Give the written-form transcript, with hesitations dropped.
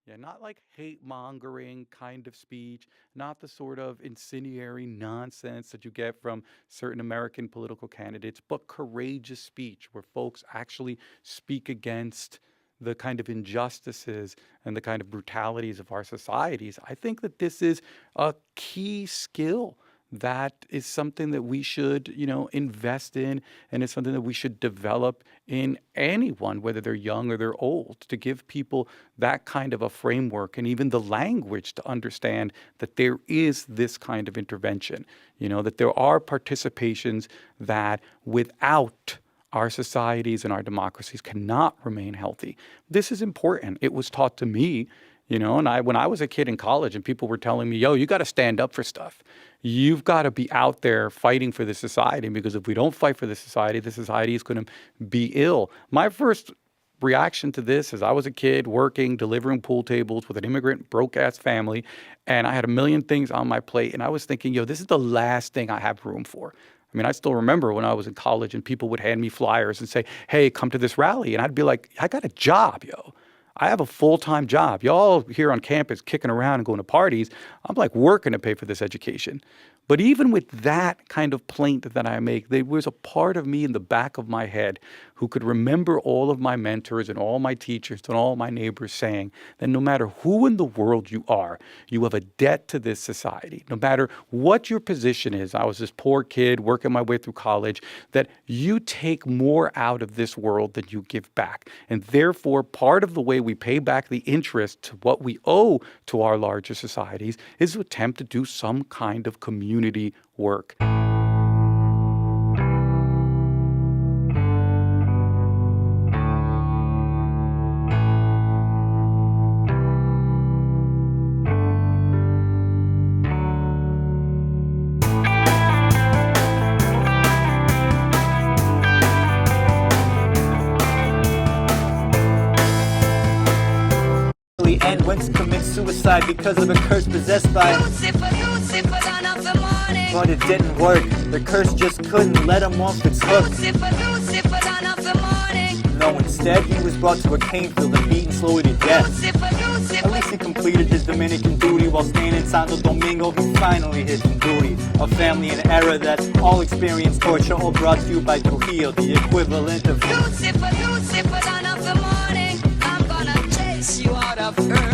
Yeah, not like hate mongering kind of speech, not the sort of incendiary nonsense that you get from certain American political candidates, but courageous speech where folks actually speak against the kind of injustices and the kind of brutalities of our societies. I think that this is a key skill that is something that we should, invest in, and it's something that we should develop in anyone, whether they're young or they're old, to give people that kind of a framework and even the language to understand that there is this kind of intervention, that there are participations that without our societies and our democracies cannot remain healthy. This is important. It was taught to me, and when I was a kid in college and people were telling me, yo, you got to stand up for stuff. You've got to be out there fighting for the society, because if we don't fight for the society is going to be ill. My first reaction to this is I was a kid working, delivering pool tables with an immigrant broke-ass family, and I had a million things on my plate, and I was thinking, yo, this is the last thing I have room for. I mean, I still remember when I was in college and people would hand me flyers and say, hey, come to this rally. And I'd be like, I got a job, yo. I have a full-time job. Y'all here on campus kicking around and going to parties. I'm like working to pay for this education. But even with that kind of plaint that I make, there was a part of me in the back of my head who could remember all of my mentors and all my teachers and all my neighbors saying that no matter who in the world you are, you have a debt to this society. No matter what your position is, I was this poor kid working my way through college, that you take more out of this world than you give back. And therefore, part of the way we pay back the interest to what we owe to our larger societies is to attempt to do some kind of community work. And went to commit suicide because of a curse possessed by Lucifer, dawn of the morning. but it didn't work. The curse just couldn't let him off its hook. Lucifer, dawn of the morning. No, instead he was brought to a cane filled and beaten slowly to death. Lucifer, At least he completed his Dominican duty while staying in Santo Domingo. He finally hit some duty. A family and era that's all experienced torture, all brought to you by Trujillo, the equivalent of Lucifer, dawn of the morning. I'm gonna chase you out of earth.